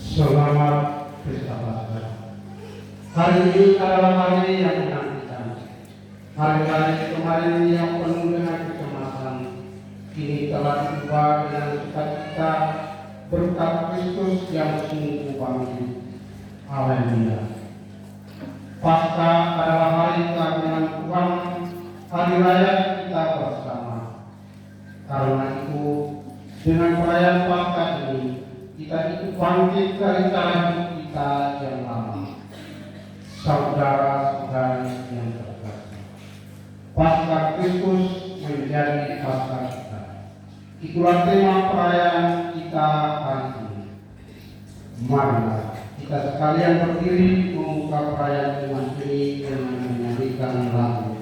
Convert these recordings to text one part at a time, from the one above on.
Selamat Pesta Hari ini adalah hari yang menantikan. Hari-hari kemarin yang penuh dengan kecemasan, kini telah diubah dengan sukacita berkat Kristus yang sungguh bangkit. Haleluya. Paskah adalah hari keagungan Tuhan, hari raya kita bersama. Karena itu, dengan perayaan Paskah ini, kita itu bangkit dari cara hidup kita yang lama. Saudara-saudari yang terkasih, Paskah Kristus menjadi Paskah kita. Itulah tema perayaan kita hari ini. Marilah kita sekalian berdiri membuka perayaan iman ini dengan menyanyikan lagu.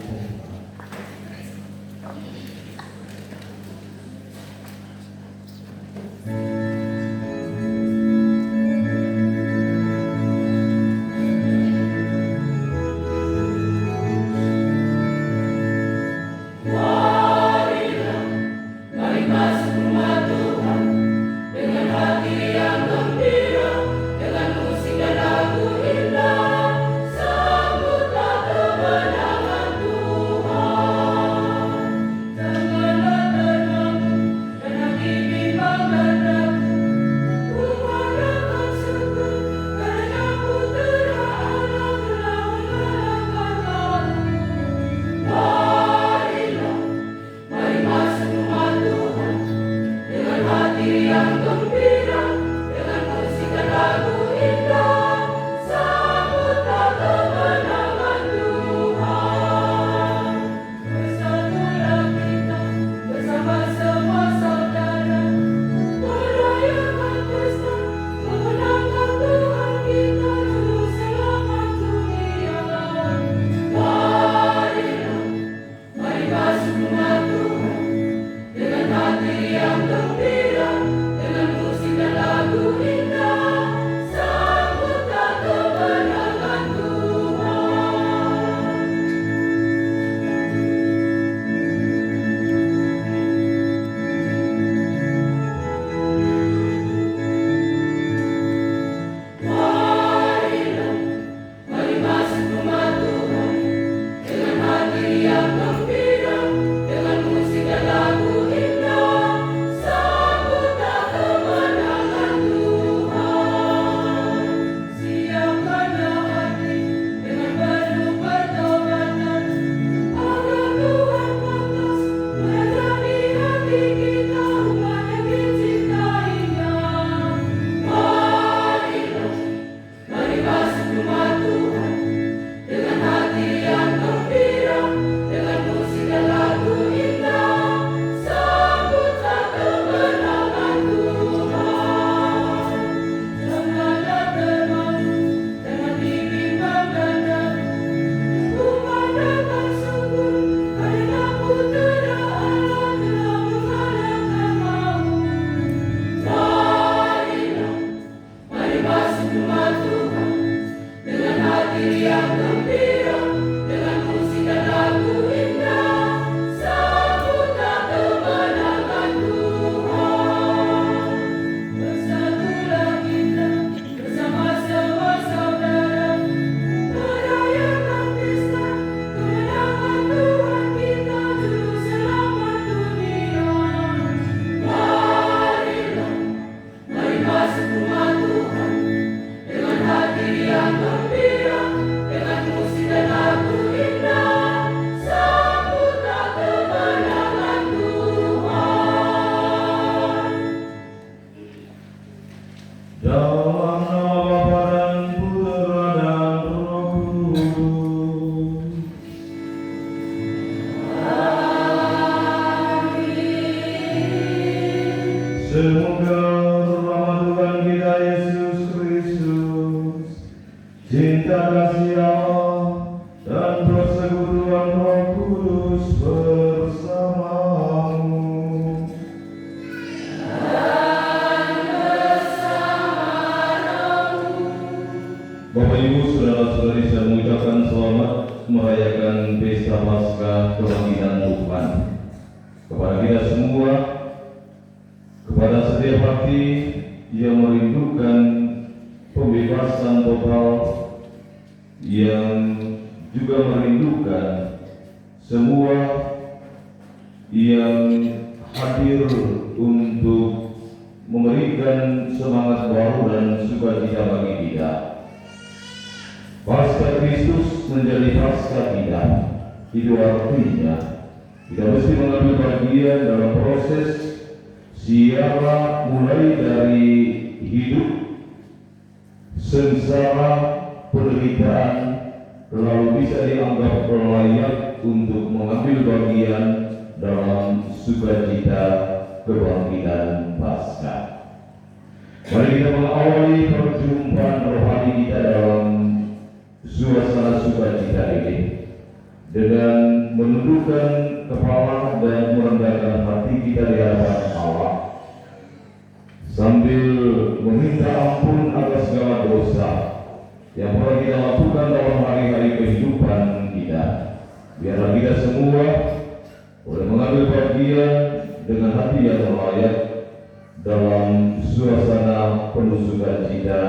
Semoga rahmat Tuhan kita Yesus Kristus, cinta kasih Allah, dan persekutuan Roh Kudus bersamamu. Bapak Ibu, saudara-saudari, saya mengucapkan selamat merayakan Pesta Paskah Kebangkitan Tuhan. Kepada kita semua, kepada setiap hati yang merindukan pembebasan total yang juga merindukan semua yang hadir untuk memberikan semangat baru dan sukacita bagi kita. Paskah Kristus menjadi paskah kita. Itu artinya kita mesti mengambil bagian dalam proses ziarah mulai dari hidup, sengsara, penderitaan, lalu bisa dianggap layak untuk mengambil bagian dalam sukacita kebangkitan Paskah. Mari kita mengawali perjumpaan rohani kita dalam suasana sukacita ini dengan menundukkan kepala dan merendahkan hati kita di hadapan Allah, sambil meminta ampun atas segala dosa yang pernah kita lakukan dalam hari-hari kehidupan kita. Biarlah kita semua boleh mengambil bagian dengan hati yang layak dalam suasana penuh sukacita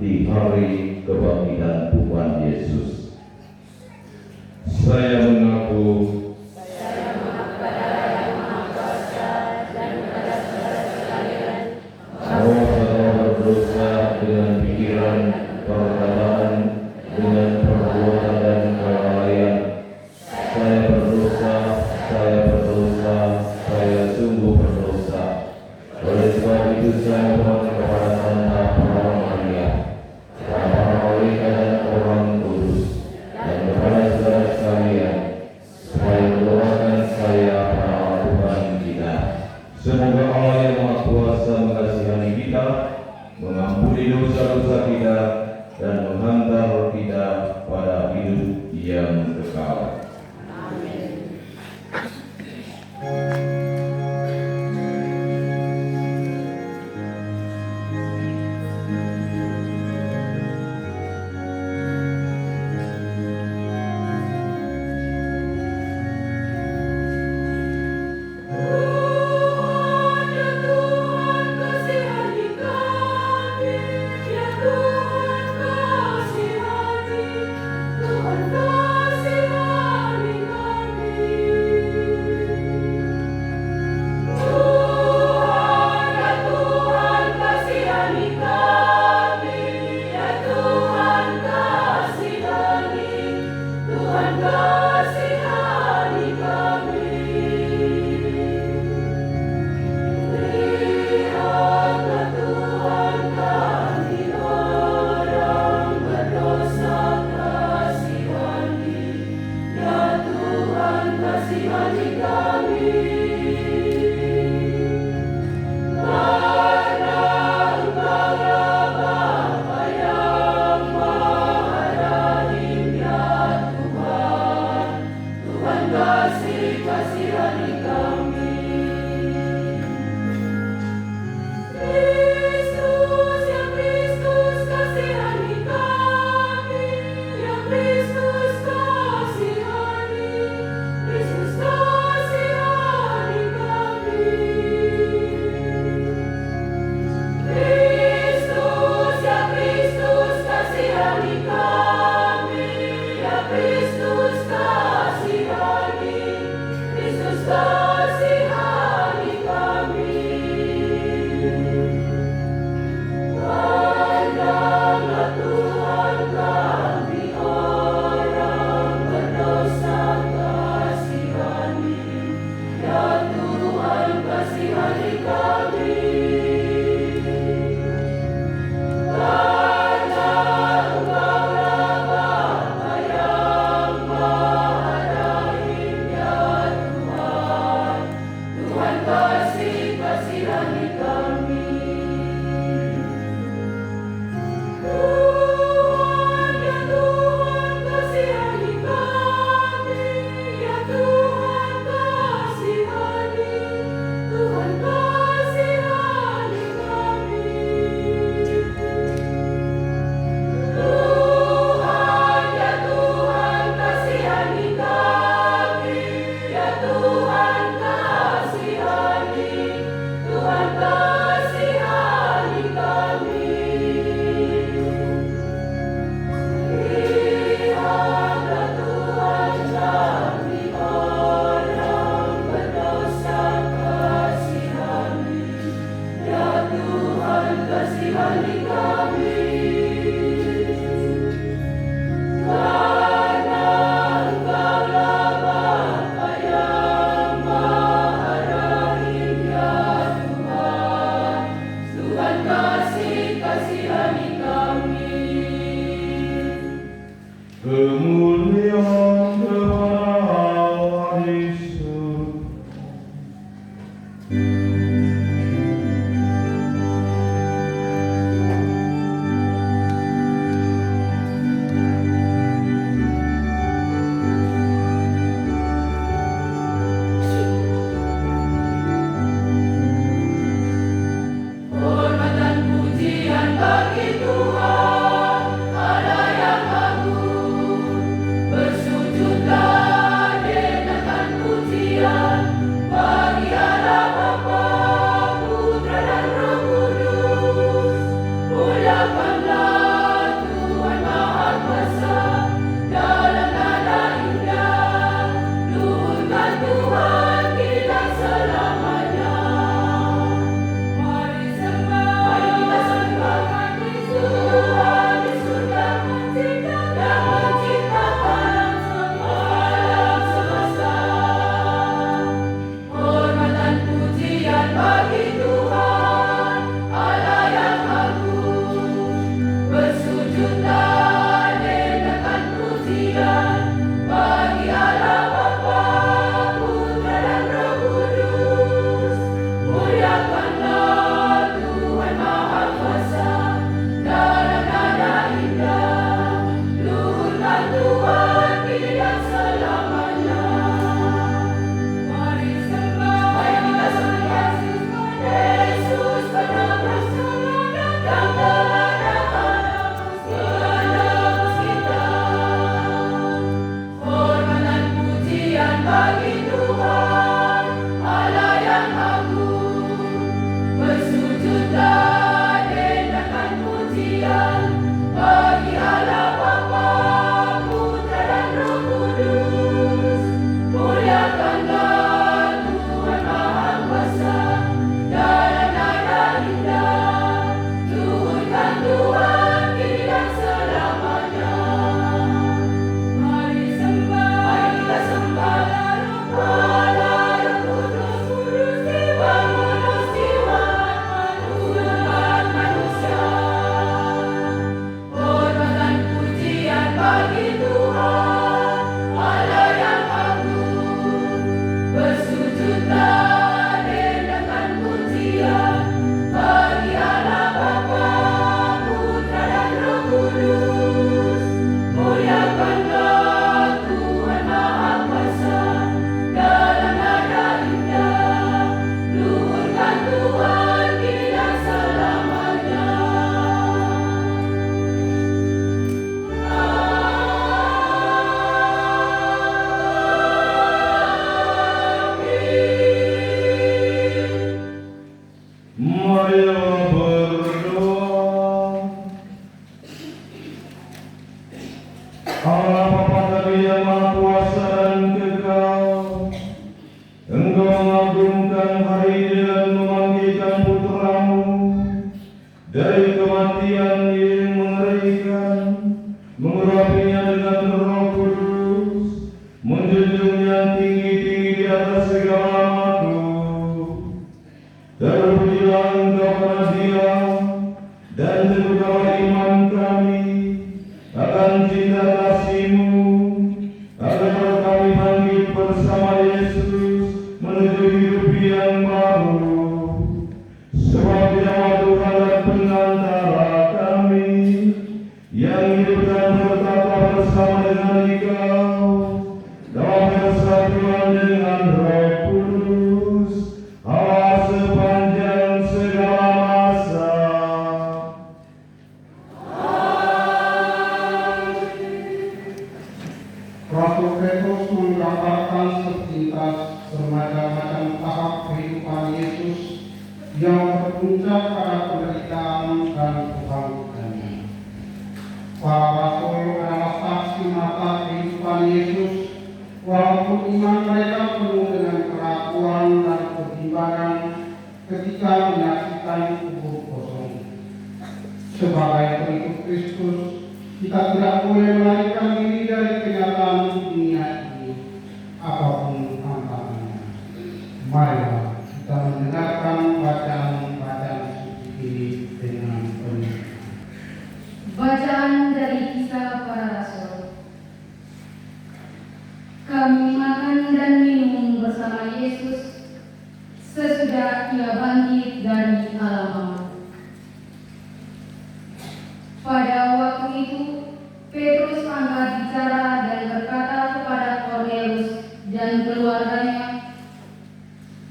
di hari kebangkitan Tuhan Yesus. Saya mengaku bahwa saya berdosa dengan pikiran, perkataan, dengan perbuatan dan kelalaian. Saya berdosa, saya sungguh berdosa. Oleh sebab itu saya mohon kepada Santa Perawang Maria, para malaikat dan orang kudus, dan kepada saudara sekalian, supaya mendoakan saya para Tuhan kita. Semoga Allah yang Maha Kuasa mengasihani kita, mengampuni dosa-dosa kita, dan menghantar kita pada hidup yang kekal. Tuhan kasihani kami. dari kematian yang mengerikan, mengurapinya dengan Roh Kudus, menjunjungnya tinggi-tinggi di atas segala makhluk. Terpujilah Engkau pada Dia, dan teguhkanlah iman kami akan cinta kasih-Mu, agar kami bangkit bersama Yesus menuju hidup yang baru. Sebab Dia Tuhan dan pengantara kami, yang hidup dan bertata bersama dengan Engkau dalam persatuan dengan Roh Kudus, Allah sepanjang segala masa. Rasul Petrus menggambarkan sepintas bermacam-macam tahap kehidupan Yesus yang berpuncak pada penderitaan dan kebangkitannya. Para rasul adalah saksi mata kehidupan Yesus, walaupun iman mereka penuh dengan keraguan dan kebimbangan ketika menyaksikan kubur kosong. Sebagai pengikut Kristus, kita tidak boleh melarikan diri dari kenyataan dunia ini, apapun tantangannya. Marilah kita mendengarkan bacaan-bacaan suci ini dengan penuh. Bacaan dari Kisah Para Rasul. Kami makan dan minum bersama Yesus sesudah Ia bangkit dari alam maut. Pada waktu itu, Petrus angkat bicara dan berkata kepada Kornelius dan keluarganya,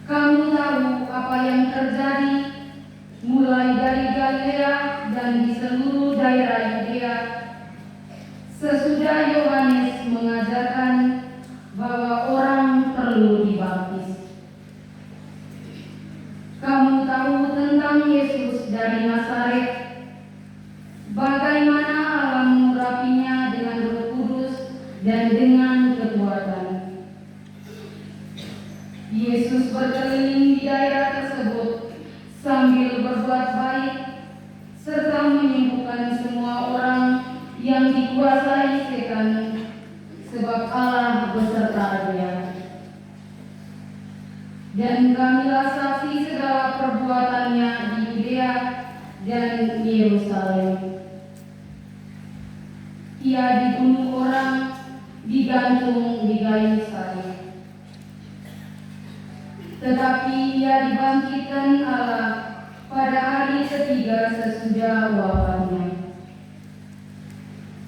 "Kamu tahu apa yang terjadi mulai dari Galilea dan di seluruh daerah Yudea sesudah Yohanes mengajarkan bahwa orang perlu dibaptis. Kamu tahu tentang Yesus dari Nazaret, bagaimana Allah mengurapinya dengan Roh Kudus dan dengan kekuatan. Yesus berkeliling di daerah tersebut sambil berbuat baik serta menyembuhkan semua orang yang dikuasai setan, sebab Allah beserta Dia. Dan kamilah saksi segala perbuatannya di Yudea dan Yerusalem. Ia dibunuh orang, digantung di kayu salib. Tetapi Ia dibangkitkan Allah pada hari ketiga sesudah wafatnya.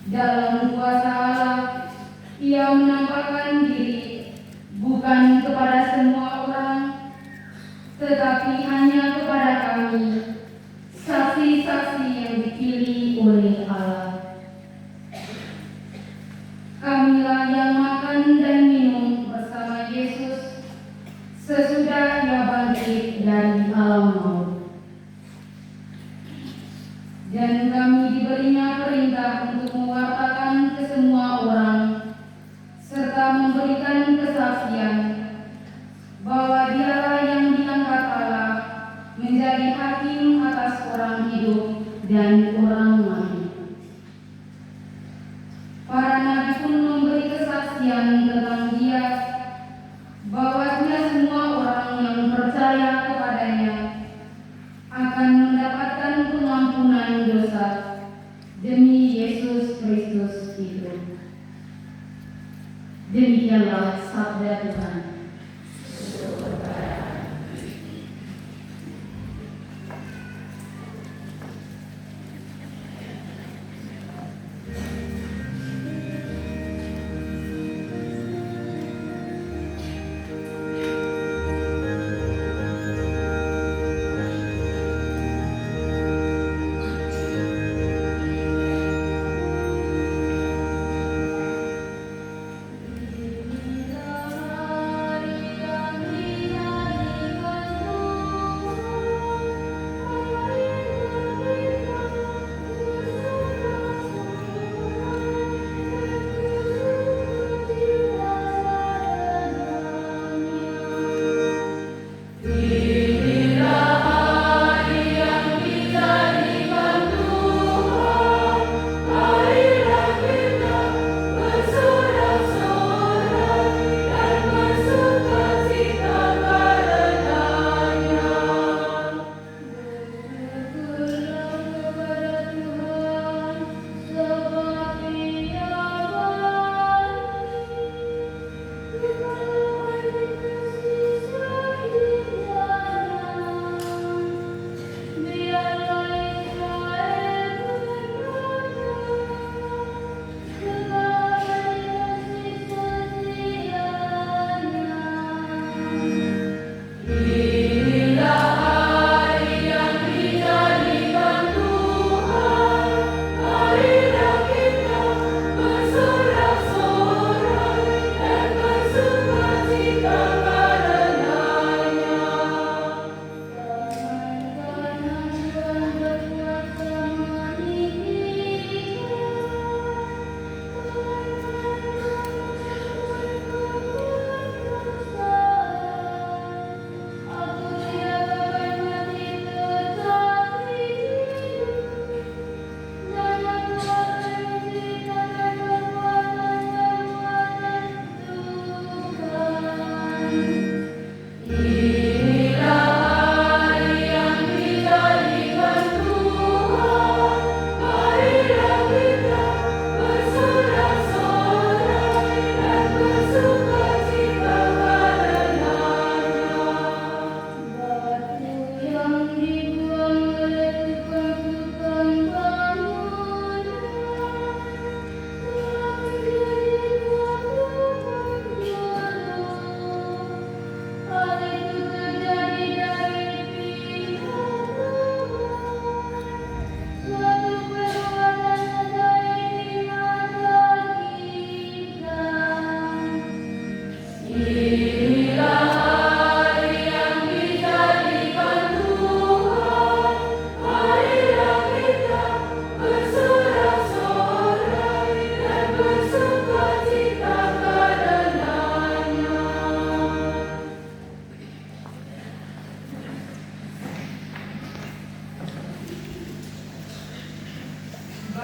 Dalam kuasa Allah, Ia menampakkan diri bukan kepada semua orang, tetapi hanya kepada kami, saksi-saksi yang dipilih oleh Allah. Kamilah yang makan dan minum bersama Yesus sesudah Ia bangkit dari alam maut. Dan kami diberinya perintah untuk mewartakan ke semua orang serta memberikan kesaksian bahwa Dialah yang diangkat Allah menjadi hakim atas orang hidup dan orang mati. Para nabi pun memberi kesaksian tentang Dia, bahwasanya semua orang yang percaya kepadanya akan mendapatkan pengampunan dosa demi Yesus Kristus itu. Demikianlah sabda Tuhan.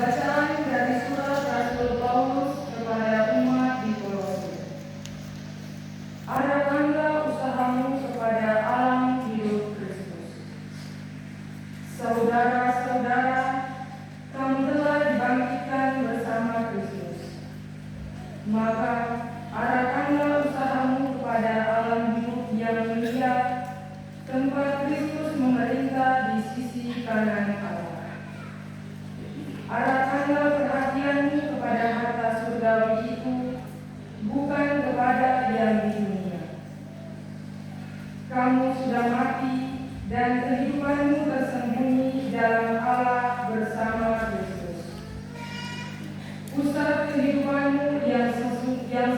Bacaan dari surat Rasul Paulus kepada umat di Kolose. Arahkanlah usahamu kepada alam hidup Kristus. Saudara-saudara, kamu telah dibangkitkan bersama Kristus. Maka arahkanlah usahamu kepada alam hidup yang mulia, tempat Kristus memerintah di sisi kanan Allah. Arahkanlah perhatianmu kepada harta surgawi itu, bukan kepada yang di dunia. Kamu sudah mati dan kehidupanmu tersembunyi dalam Allah bersama Kristus. Pusat kehidupanmu yang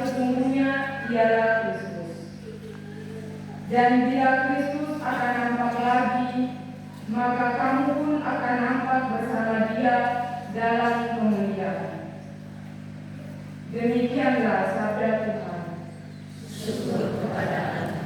sesungguhnya ialah Kristus. Dan bila Kristus akan nampak lagi, maka kamu pun akan nampak bersama Dia dalam kemuliaan. Demikianlah sabda Tuhan. Syukur kepada Allah.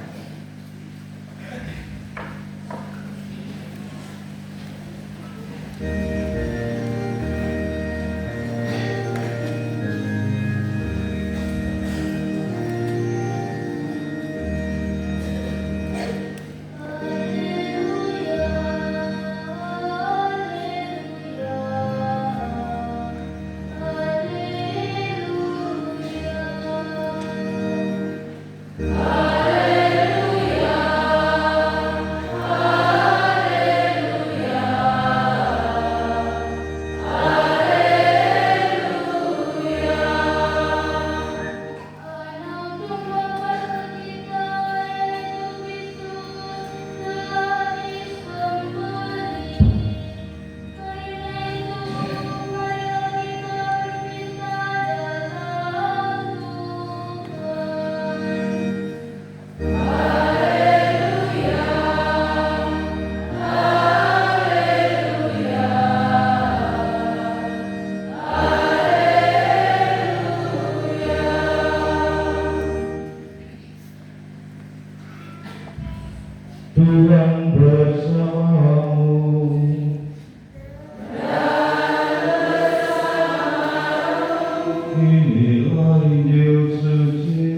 Tuhan bersamamu. Inilah Injil suci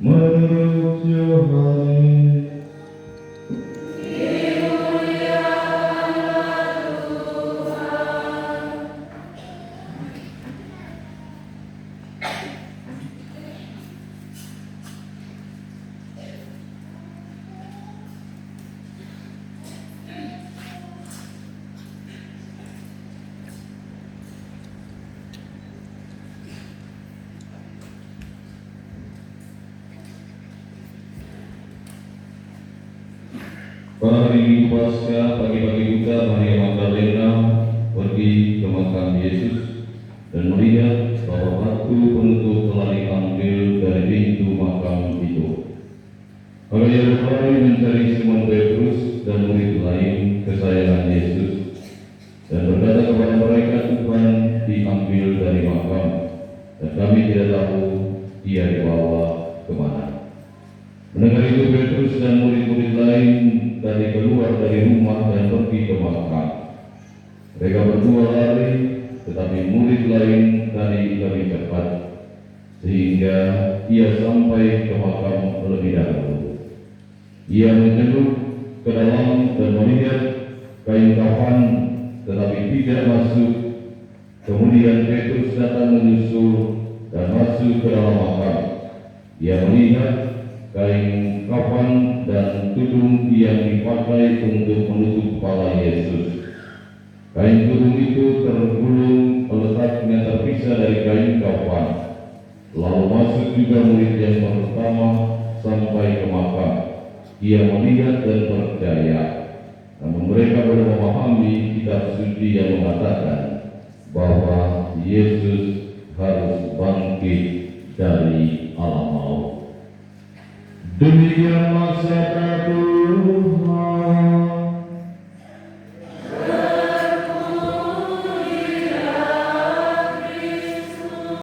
menurut Yohanes. Pada hari Minggu Paskah, pagi-pagi buta, Maria Magdalena pergi ke makam Yesus dan melihat bahwa batu penutup telah diambil dari pintu makam itu. Maka ia berlari mencari Simon Petrus dan murid lain kesayangan Yesus dan berkata kepada mereka, Tuhan diambil dari makam dan kami tidak tahu dia dibawa kemana. Mendengar itu, Petrus dan murid-murid lain tadi keluar dari rumah dan pergi ke makam. Mereka berdua lari, tetapi murid lain tadi lebih cepat, sehingga ia sampai ke makam lebih dahulu. Ia menjenguk ke dalam dan melihat kain kafan, tetapi tidak masuk. Kemudian Petrus datang menyusul dan masuk ke dalam makam. Ia melihat kain kafan dan tudung yang dipakai untuk menutup kepala Yesus. Kain tudung itu tergulung letaknya terpisah dari kain kafan. Lalu masuk juga murid yang pertama sampai ke makam. Ia melihat dan percaya. Namun mereka belum memahami kitab suci yang mengatakan bahwa Yesus harus bangkit dari alam maut. Demikianlah sabda Tuhan.